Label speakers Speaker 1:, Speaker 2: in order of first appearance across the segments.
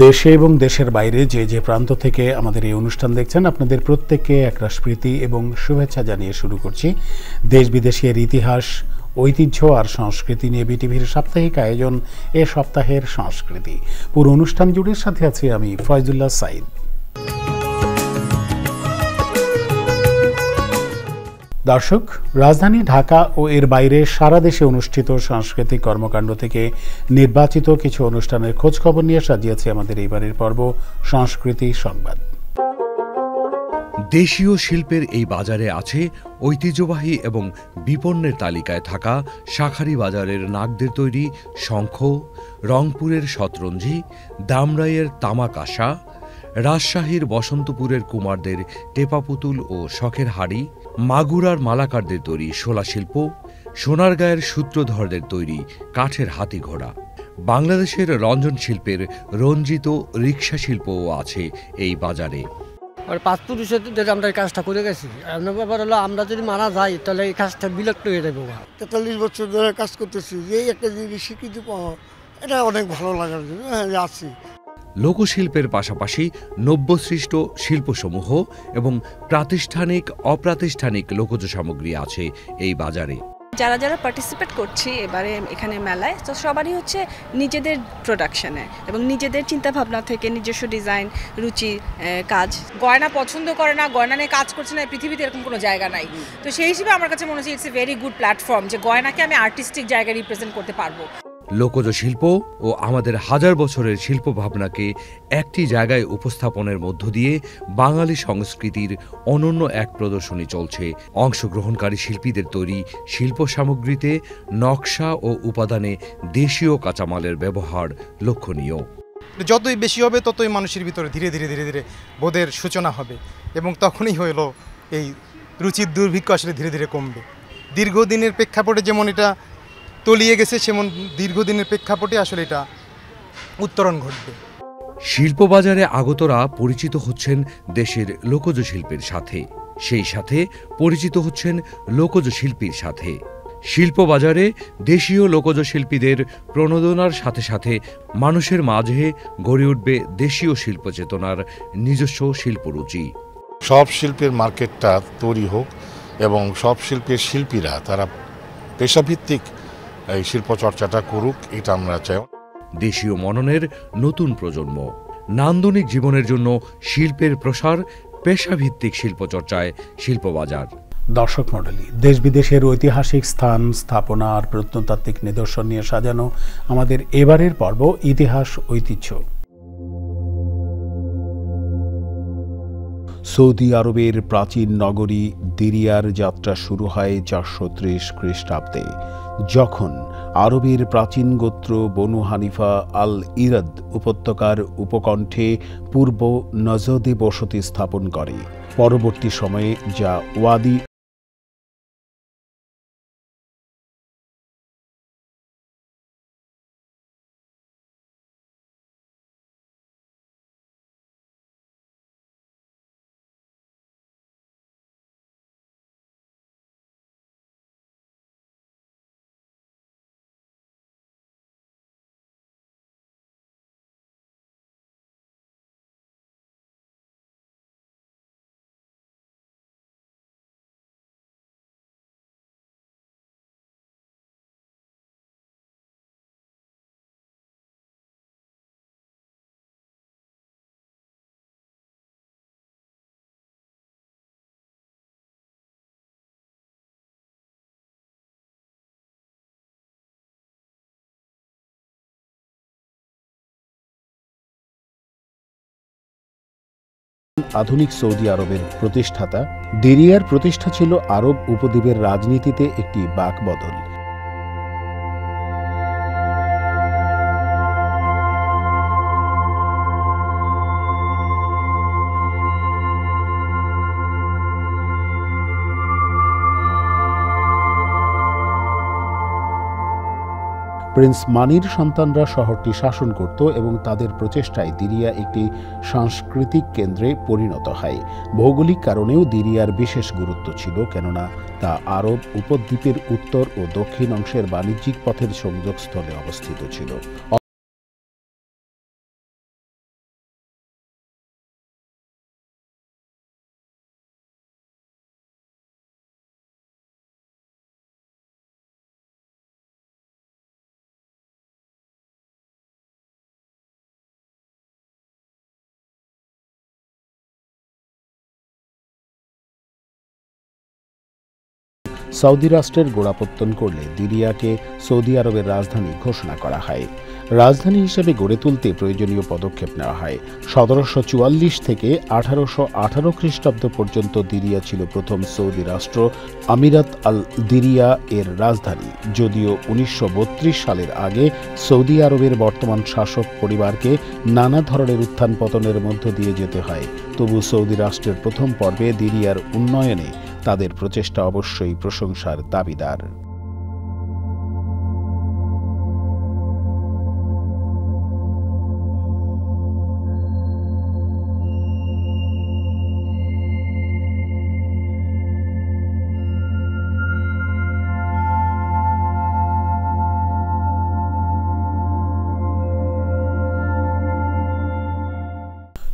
Speaker 1: দেশে এবং দেশের বাইরে যে যে প্রান্ত থেকে আমাদের এই অনুষ্ঠান দেখছেন, আপনাদের প্রত্যেককে একরাশ প্রীতি এবং শুভেচ্ছা জানিয়ে শুরু করছি দেশ বিদেশের ইতিহাস, ঐতিহ্য আর সংস্কৃতি নিয়ে বিটিভির সাপ্তাহিক আয়োজন এ সপ্তাহের সংস্কৃতি। পুরো অনুষ্ঠান জুড়ে সাথে আছি আমি ফয়জুল্লাহ সাইদ। দর্শক, রাজধানী ঢাকা ও এর বাইরে সারা দেশে অনুষ্ঠিত সাংস্কৃতিক কর্মকাণ্ড থেকে নির্বাচিত কিছু অনুষ্ঠানের খোঁজখবর নিয়ে সাজিয়েছে আমাদের এইবারের পর্ব সংস্কৃতি সংবাদ।
Speaker 2: দেশীয় শিল্পের এই বাজারে আছে ঐতিহ্যবাহী এবং বিপণনের তালিকায় থাকা শাঁখারী বাজারের নাগদের তৈরি শঙ্খ, রংপুরের শতরঞ্জি, দামরাইয়ের তামাকাশা, রাজশাহীর বসন্তপুরের কুমারদের টেপা পুতুল ও শখের হাড়ি, মাগুরার মালাকারদের তৈরি শোলা শিল্প, সোনারগাঁয়ের সূত্রধরদের তৈরি কাঠের হাতি ঘোড়া। বাংলাদেশের রঞ্জন শিল্পের রঞ্জিত রিক্সা শিল্পও আছে এই বাজারে।
Speaker 3: আর পাঁচপুরুষের যদি আমরা এই কাজটা করে গেছি, ব্যাপার হলো আমরা যদি মারা যাই তাহলে এই কাজটা বিলুপ্ত হয়ে যাবো।
Speaker 4: 43 বছর ধরে কাজ করতেছি, এই একটা জিনিস স্বীকৃতি পাওয়া এটা অনেক ভালো লাগার জন্য আছি।
Speaker 2: লোকশিল্পের পাশাপাশি নব্যসৃষ্ট শিল্পসমূহ এবং প্রাতিষ্ঠানিক অপ্রাতিষ্ঠানিক লোকজ সামগ্রী আছে এই বাজারে।
Speaker 5: যারা যারা পার্টিসিপেট করছি এবারে এখানে মেলায়, তো সবারই হচ্ছে নিজেদের প্রোডাকশনে এবং নিজেদের চিন্তাভাবনা থেকে নিজস্ব ডিজাইন, রুচি, কাজ।
Speaker 6: গয়না পছন্দ করে না, গয়না নিয়ে কাজ করছে না, পৃথিবীতে এরকম কোনো জায়গা নাই। তো সেই হিসেবে আমার কাছে মনে হচ্ছে it's a very good platform যে গয়নাকে আমি আর্টিস্টিক জায়গায় রিপ্রেজেন্ট করতে পারবো।
Speaker 2: লোকজ শিল্প ও আমাদের হাজার বছরের শিল্প ভাবনাকে একটি জায়গায় উপস্থাপনের মধ্য দিয়ে বাঙালি সংস্কৃতির অনন্য এক প্রদর্শনী চলছে। অংশগ্রহণকারী শিল্পীদের তৈরি শিল্প সামগ্রীতে নকশা ও উপাদানে দেশীয় কাঁচামালের ব্যবহার লক্ষণীয়।
Speaker 7: যতই বেশি হবে ততই মানুষের ভিতরে ধীরে ধীরে ধীরে ধীরে বোধের সূচনা হবে এবং তখনই হইল এই রুচির দুর্ভিক্ষ আসলে ধীরে ধীরে কমবে। দীর্ঘদিনের প্রেক্ষাপটে যেমন এটা তলিয়ে গেছে, সেমন দীর্ঘদিনের প্রেক্ষাপটে আসলে এটা উত্তরণ ঘটবে।
Speaker 2: শিল্পবাজারে আগতরা পরিচিত হচ্ছেন দেশের লোকজ শিল্পের সাথে, সেই সাথে পরিচিত হচ্ছেন লোকজ শিল্পীর সাথে। শিল্পবাজারে দেশীয় লোকজ শিল্পীদের প্রণোদনার সাথে সাথে মানুষের মাঝে গড়ে উঠবে দেশীয় শিল্প চেতনার নিজস্ব শিল্পরুচি।
Speaker 8: সব শিল্পের মার্কেটটা তৈরি হোক এবং সব শিল্পের শিল্পীরা তারা পেশাভিত্তিক এই শিল্প চর্চাটা করুক, এটা আমরা চাই।
Speaker 2: দেশীয় মননের নতুন প্রজন্ম, নান্দনিক জীবনের জন্য শিল্পের প্রসার, পেশাভিত্তিক শিল্পচর্চায় শিল্পবাজার।
Speaker 1: দর্শক মণ্ডলী, দেশ বিদেশের ঐতিহাসিক স্থান, স্থাপনা আর প্রত্নতাত্ত্বিক নিদর্শন নিয়ে সাজানো আমাদের এবারের পর্ব ইতিহাস ঐতিহ্য। সৌদি আরবের প্রাচীন নগরী দিরিয়ার যাত্রা শুরু হয় 430 খ্রিস্টাব্দে, যখন আরবের প্রাচীন গোত্র বনু হানিফা আল ইরাদ উপত্যকার উপকণ্ঠে পূর্ব নজদে বসতি স্থাপন করে। পরবর্তী সময়ে যা ওয়াদি আধুনিক সৌদি আরবের প্রতিষ্ঠাতা। দিরিয়ার প্রতিষ্ঠা ছিল আরব উপদ্বীপের রাজনীতিতে একটি বাঁকবদল। প্রিন্স মানির সন্তানরা শহরটি শাসন করত এবং তাদের প্রচেষ্টায় দিরিয়া একটি সাংস্কৃতিক কেন্দ্রে পরিণত হয়। ভৌগোলিক কারণেও দিরিয়ার বিশেষ গুরুত্ব ছিল, কেননা তা আরব উপদ্বীপের উত্তর ও দক্ষিণ অংশের বাণিজ্যিক পথের সংযোগস্থলে অবস্থিত ছিল। সৌদি রাষ্ট্রের গোড়াপত্তন করলে দিরিয়াকে সৌদি আরবের রাজধানী ঘোষণা করা হয়। রাজধানী হিসেবে গড়ে তুলতে প্রয়োজনীয় পদক্ষেপ নেওয়া হয়। 1744 থেকে 1818 খ্রিস্টাব্দ পর্যন্ত দিরিয়া ছিল প্রথম সৌদি রাষ্ট্র আমিরাত আল দিরিয়া এর রাজধানী। যদিও 1932 সালের আগে সৌদি আরবের বর্তমান শাসক পরিবারকে নানা ধরনের উত্থান পতনের মধ্য দিয়ে যেতে হয়, তবু সৌদি রাষ্ট্রের প্রথম পর্বে দিরিয়ার উন্নয়নে তাদের প্রচেষ্টা অবশ্যই প্রশংসার দাবিদার।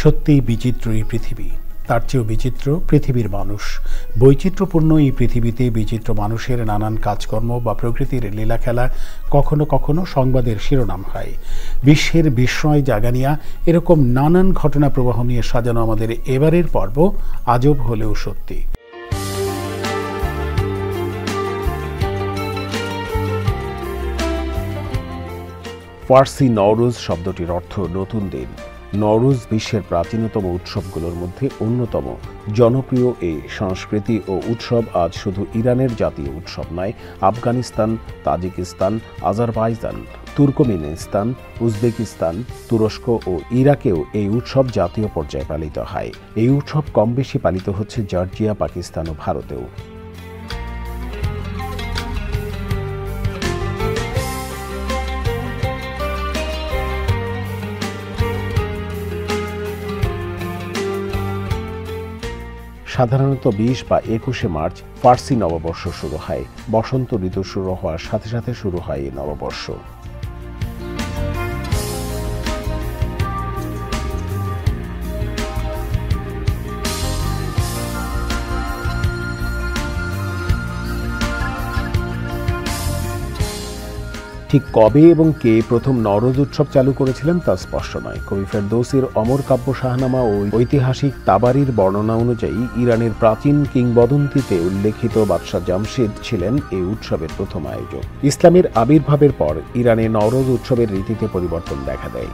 Speaker 1: সত্যিই বিচিত্র এই পৃথিবী, তার চেয়েও বিচিত্র পৃথিবীর মানুষ। বৈচিত্র্যপূর্ণ এই পৃথিবীতে বিচিত্র মানুষের নানান কাজকর্ম বা প্রকৃতির লীলাখেলা কখনো কখনো সংবাদের শিরোনাম হয়। বিশ্বের বিস্ময় জাগানিয়া এরকম নানান ঘটনা প্রবাহ নিয়ে সাজানো আমাদের এবারের পর্ব আজব হলেও সত্যি। ফার্সি নওরোজ শব্দটির অর্থ নতুন দিন। নওরোজ বিশ্বের প্রাচীনতম উৎসবগুলোর মধ্যে অন্যতম। জনপ্রিয় এই সংস্কৃতি ও উৎসব আজ শুধু ইরানের জাতীয় উৎসব নয়, Afghanistan, Tajikistan, Azerbaijan, Turkmenistan, Uzbekistan, তুরস্ক ও ইরাকেও এই উৎসব জাতীয় পর্যায়ে পালিত হয়। এই উৎসব কম বেশি পালিত হচ্ছে জর্জিয়া, পাকিস্তান ও ভারতেও। সাধারণত 20 বা 21শে মার্চ ফার্সি নববর্ষ শুরু হয়। বসন্ত ঋতু শুরু হওয়ার সাথে সাথে শুরু হয় এই নববর্ষ। ঠিক কবে এবং কে প্রথম নওরোজ উৎসব চালু করেছিলেন তা স্পষ্ট নয়। কবি ফেরদৌসির অমর কাব্য শাহনামা ও ঐতিহাসিক তাবারির বর্ণনা অনুযায়ী ইরানের প্রাচীন কিংবদন্তিতে উল্লেখিত বাদশাহ জামশিদ ছিলেন এই উৎসবের প্রথম আয়োজক। ইসলামের আবির্ভাবের পর ইরানে নওরোজ উৎসবের রীতিতে পরিবর্তন দেখা দেয়।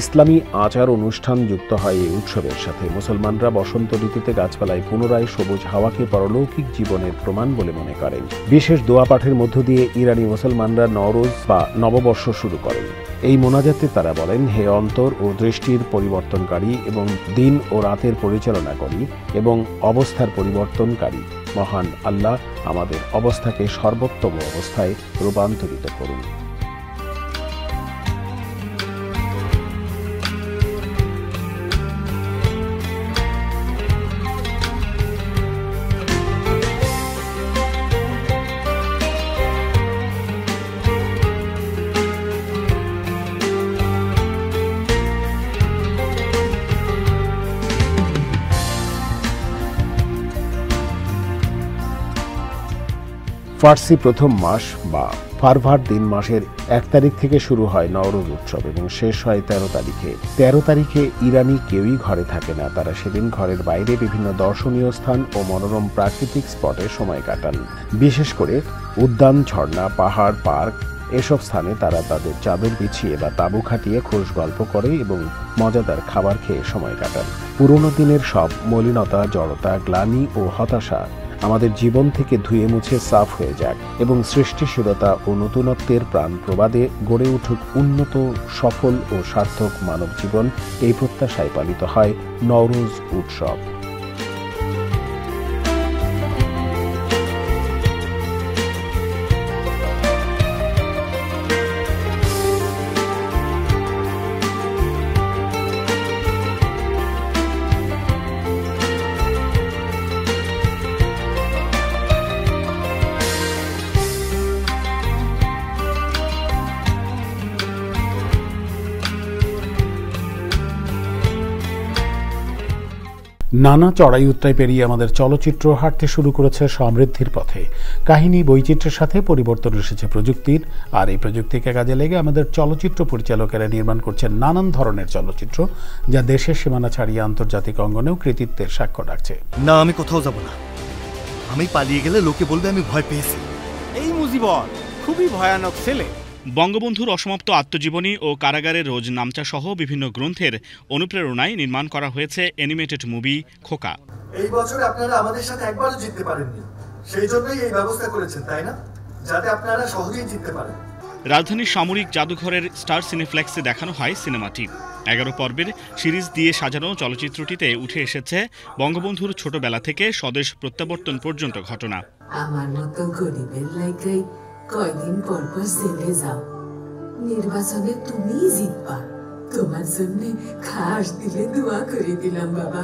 Speaker 1: ইসলামী আচার অনুষ্ঠান যুক্ত হয় এই উৎসবের সাথে। মুসলমানরা বসন্ত ঋতুতে গাছপালায় পুনরায় সবুজ হাওয়াকে পরলৌকিক জীবনের প্রমাণ বলে মনে করেন। বিশেষ দোয়া পাঠের মধ্য দিয়ে ইরানি মুসলমানরা নওরোজ বা নববর্ষ শুরু করেন। এই মোনাজাতে তারা বলেন, হে অন্তর ও দৃষ্টির পরিবর্তনকারী এবং দিন ও রাতের পরিচালনাকারী এবং অবস্থার পরিবর্তনকারী মহান আল্লাহ, আমাদের অবস্থাকে সর্বোত্তম অবস্থায় রূপান্তরিত করুন। ফার্সি প্রথম মাস বা ফারভার দিন মাসের 1 তারিখ থেকে শুরু হয় নওরোজ উৎসব এবং শেষ হয় 13 তারিখে। 13 তারিখে ইরানি কেউই ঘরে থাকে না। তারা সেদিন ঘরের বাইরে বিভিন্ন দর্শনীয় স্থান ও মনোরম প্রাকৃতিক স্পটে সময় কাটান। বিশেষ করে উদ্যান, ঝর্ণা, পাহাড়, পার্ক এসব স্থানে তারা তাদের চাদর বিছিয়ে বা তাঁবু খাটিয়ে খোশ গল্প করে এবং মজাদার খাবার খেয়ে সময় কাটান। পুরনো দিনের সব মলিনতা, জড়তা, গ্লানি ও হতাশা আমাদের জীবন থেকে ধুয়ে মুছে সাফ হয়ে যাক এবং সৃষ্টিশীলতা ও নতুনত্বের প্রাণ প্রবাদে গড়ে উঠুক উন্নত, সফল ও সার্থক মানব জীবন। এই প্রত্যাশায় পালিত হয় নওরোজ উৎসব। নানা চড়াই উতরাই পেরিয়ে আমাদের চলচ্চিত্র হাঁটতে শুরু করেছে সমৃদ্ধির পথে। কাহিনী বৈচিত্র্যের সাথে পরিবর্তন এসেছে প্রযুক্তির, আর এই প্রযুক্তিকে কাজে লেগে আমাদের চলচ্চিত্র পরিচালকেরা নির্মাণ করছেন নানান ধরনের চলচ্চিত্র, যা দেশের সীমানা ছাড়িয়ে আন্তর্জাতিক অঙ্গনেও কৃতিত্বের সাক্ষ্য রাখছে।
Speaker 9: না, আমি কোথাও যাব না। আমি পালিয়ে গেলে লোকে বলবে আমি ভয় পেয়েছি।
Speaker 10: এই মুজিবর খুবই ভয়ানক ছেলে।
Speaker 11: বঙ্গবন্ধুর অসমাপ্ত আত্মজীবনী ও কারাগারের রোজ নামচা সহ বিভিন্ন গ্রন্থের অনুপ্রেরণায় নির্মাণ করা হয়েছে অ্যানিমেটেড মুভি খোকা।
Speaker 12: এই বছর আপনারা আমাদের সাথে একবারও জিততে পারেননি, সেই জন্যই এই ব্যবস্থা করেছেন, তাই না? যাতে আপনারা সহজেই জিততে পারেন।
Speaker 11: রাজধানীর সামরিক জাদুঘরের স্টার সিনেফ্লেক্সে দেখানো হয় সিনেমাটি। 11 পর্বের সিরিজ দিয়ে সাজানো চলচ্চিত্রটিতে উঠে এসেছে বঙ্গবন্ধুর ছোটবেলা থেকে স্বদেশ প্রত্যাবর্তন পর্যন্ত ঘটনা।
Speaker 13: আমার মতো গরিবের লাইকাই কয়দিন পর পর জেলে যাও, নির্বাচনে তুমিই জিতবা, তোমার জন্য খাস দিলে দোয়া করে দিলাম বাবা।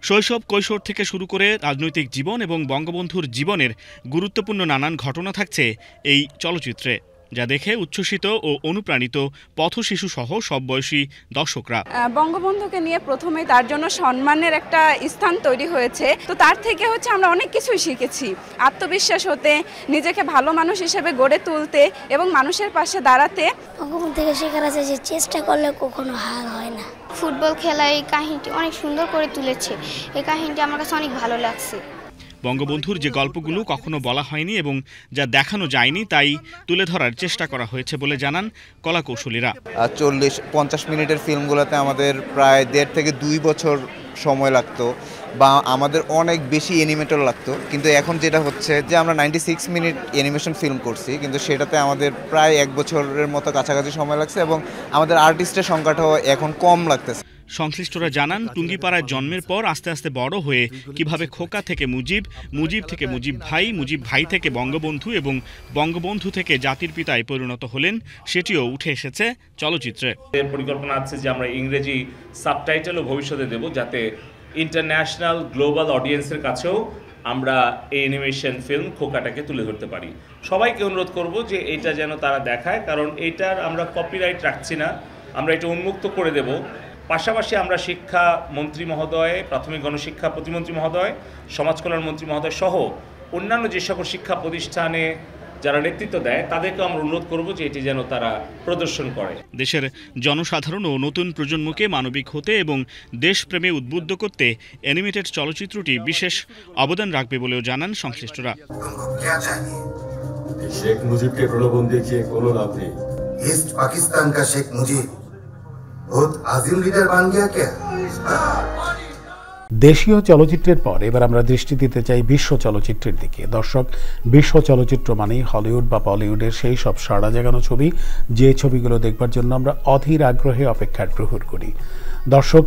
Speaker 11: শৈশব কৈশোর থেকে শুরু করে রাজনৈতিক জীবন এবং বঙ্গবন্ধুর জীবনের গুরুত্বপূর্ণ নানান ঘটনা থাকছে এই চলচ্চিত্রে, যা দেখে উচ্ছ্বসিত ও অনুপ্রাণিত পথশিশু সহ সব বয়সী দর্শকরা।
Speaker 5: বঙ্গবন্ধুকে নিয়ে প্রথমে তার জন্য সম্মানের একটা স্থান তৈরি হয়েছে, তো তার থেকে আমরা অনেক কিছুই শিখেছি। আত্মবিশ্বাস হতে, নিজেকে ভালো মানুষ হিসেবে গড়ে তুলতে এবং মানুষের পাশে দাঁড়াতে।
Speaker 14: বঙ্গবন্ধু থেকে শেখার আছে যে চেষ্টা করলে কখনো হার হয় না।
Speaker 15: ফুটবল খেলা এই কাহিনীটি অনেক সুন্দর করে তুলেছে, এই কাহিনীটি আমার কাছে অনেক ভালো লাগছে।
Speaker 11: বঙ্গবন্ধুর যে গল্পগুলো কখনো বলা হয়নি এবং যা দেখানো যায়নি তাই তুলে ধরার চেষ্টা করা হয়েছে বলে জানান কলাকৌশলীরা।
Speaker 16: 40-50 মিনিটের ফিল্মগুলোতে আমাদের প্রায় 1.5 থেকে 2 বছর সময় লাগতো, বা আমাদের অনেক বেশি অ্যানিমেটর লাগতো। কিন্তু এখন যেটা হচ্ছে যে আমরা 96 মিনিট অ্যানিমেশন ফিল্ম করছি, কিন্তু সেটাতে আমাদের প্রায় 1 বছরের মতো কাছাকাছি সময় লাগছে এবং আমাদের আর্টিস্টের সংখ্যাটাও এখন কম লাগতেছে।
Speaker 11: সংশ্লিষ্টরা জানান, টুঙ্গিপাড়ায় জন্মের পর আস্তে আস্তে বড় হয়ে কিভাবে খোকা থেকে মুজিব, মুজিব থেকে মুজিব ভাই থেকে বঙ্গবন্ধু এবং বঙ্গবন্ধু থেকে জাতির পিতায় পরিণত হলেন, সেটিও উঠে এসেছে চলচ্চিত্রে।
Speaker 17: পরিকল্পনা আছে যে আমরা ইংরেজি সাবটাইটেলও ভবিষ্যতে দেব, যাতে ইন্টারন্যাশনাল গ্লোবাল অডিয়েন্সের কাছেও আমরা এই অ্যানিমেশন ফিল্ম খোকাটাকে তুলে ধরতে পারি। সবাইকে অনুরোধ করব যে এটা যেন তারা দেখায়, কারণ এইটার আমরা কপিরাইট রাখছি না, আমরা এটা উন্মুক্ত করে দেব। পাশাপাশি আমরা শিক্ষা মন্ত্রী মহোদয়, প্রাথমিক গণশিক্ষা প্রতিমন্ত্রী মহোদয়, সমাজ কল্যাণ মন্ত্রী মহোদয় সহ অন্যান্য যে সকল শিক্ষা প্রতিষ্ঠানে যারা নেতৃত্ব দেয় তাদেরকে আমরা অনুরোধ করব যে এটি যেন তারা প্রদর্শন করে।
Speaker 11: দেশের জনসাধারণ ও নতুন প্রজন্মকে মানবিক হতে এবং দেশপ্রেমে উদ্বুদ্ধ করতে অ্যানিমেটেড চলচ্চিত্রটি বিশেষ অবদান রাখবে বলেও জানান সংশ্লিষ্টরা।
Speaker 18: শেখ মুজিবকে প্রলোভন দেখিয়ে কোনো লাভ নেই।
Speaker 12: ইস্ট পাকিস্তান কা শেখ মুজিব বহুত আজিম লিডার বান গিয়া কে।
Speaker 1: দেশীয় চলচ্চিত্রের পর এবার আমরা দৃষ্টি দিতে চাই বিশ্ব চলচ্চিত্রের দিকে। দর্শক, বিশ্ব চলচ্চিত্র মানেই হলিউড বা বলিউডের সেই সব সাড়া জাগানো ছবি, যে ছবিগুলো দেখবার জন্য আমরা অধীর আগ্রহে অপেক্ষার প্রহর করি। দর্শক,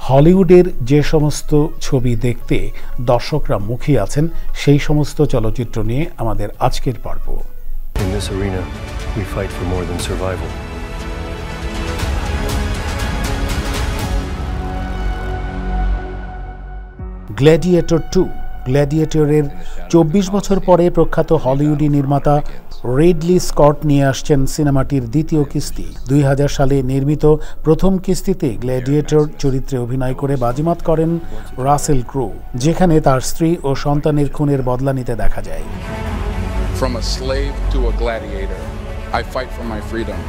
Speaker 1: হলিউডের যে সমস্ত ছবি দেখতে দর্শকরা মুখী আছেন, সেই সমস্ত চলচ্চিত্র নিয়ে আমাদের আজকের পর্ব।
Speaker 18: In this arena, we fight for more than survival.
Speaker 1: Gladiator 2 গ্ল্যাডিয়েটরের 24 বছর পরে প্রখ্যাত হলিউডি নির্মাতা রিডলি স্কট নিয়ে আসছেন সিনেমাটির দ্বিতীয় কিস্তি। 2000 সালে নির্মিত প্রথম কিস্তিতে গ্ল্যাডিয়েটর চরিত্রে অভিনয় করে বাজিমাত করেন রাসেল ক্রো, যেখানে তার স্ত্রী ও সন্তানের খুনের বদলা নিতে দেখা যায়।
Speaker 19: From a slave to a gladiator, I fight for my freedom.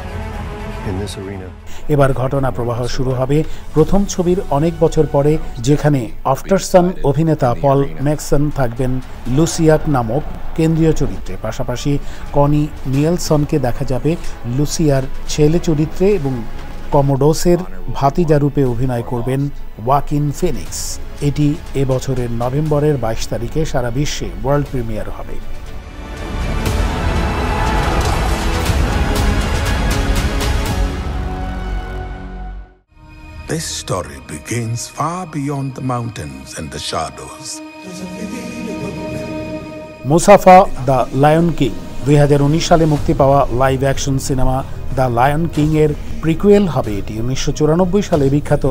Speaker 1: এবার ঘটনা প্রবাহ শুরু হবে প্রথম ছবির অনেক বছর পরে, যেখানে আফটারসান অভিনেতা পল ম্যাকসন থাকবেন লুসিয়াক নামক কেন্দ্রীয় চরিত্রে। পাশাপাশি কনি নিয়েলসনকে দেখা যাবে লুসিয়ার ছেলে চরিত্রে এবং কমোডোসের ভাতিজা রূপে অভিনয় করবেন ওয়াকিন ফিনিক্স। এটি এবছরের নভেম্বরের 22 তারিখে সারা বিশ্বে ওয়ার্ল্ড প্রিমিয়ার হবে।
Speaker 20: This story begins far beyond the mountains and the shadows.
Speaker 1: মুসাফা দ্য লায়ন কিং 2019 সালে মুক্তি পাওয়া live action cinema the lion king এর প্রিকুয়েল হবে এটি। 1994 সালে বিখ্যাত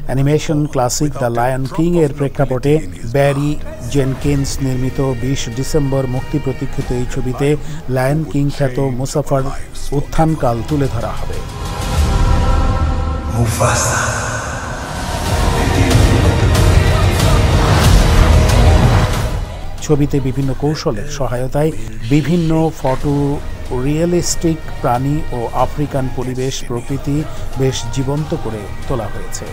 Speaker 1: animation classic the lion king এর প্রেক্ষাপটে ব্যারি জেনকিন্স নির্মিত 20 ডিসেম্বর মুক্তি প্রতীক্ষিত এই ছবিতে লায়ন কিং খ্যাত মুসাফার উত্থানকাল তুলে ধরা হবে। ছবিতে বিভিন্ন কৌশলের সহায়তায় বিভিন্ন ফটো রিয়েলিস্টিক প্রাণী ও আফ্রিকান পরিবেশ প্রকৃতি বেশ জীবন্ত করে তোলা হয়েছে।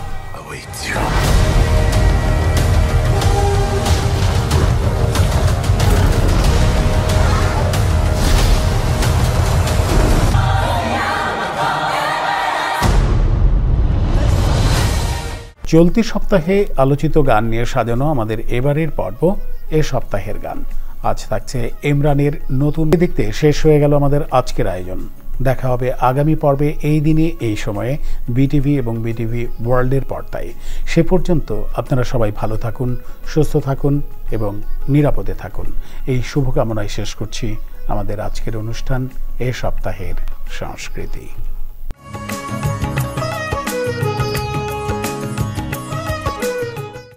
Speaker 1: চলতি সপ্তাহে আলোচিত গান নিয়ে সাজানো আমাদের এবারের পর্ব এ সপ্তাহের গান। আজ থাকছে ইমরানের নতুন। দেখতে শেষ হয়ে গেল আমাদের আজকের আয়োজন। দেখা হবে আগামী পর্বে এই দিনে এই সময়ে বিটিভি এবং বিটিভি ওয়ার্ল্ডের পর্দায়। সে পর্যন্ত আপনারা সবাই ভালো থাকুন, সুস্থ থাকুন এবং নিরাপদে থাকুন, এই শুভকামনায় শেষ করছি আমাদের আজকের অনুষ্ঠান এ সপ্তাহের সংস্কৃতি।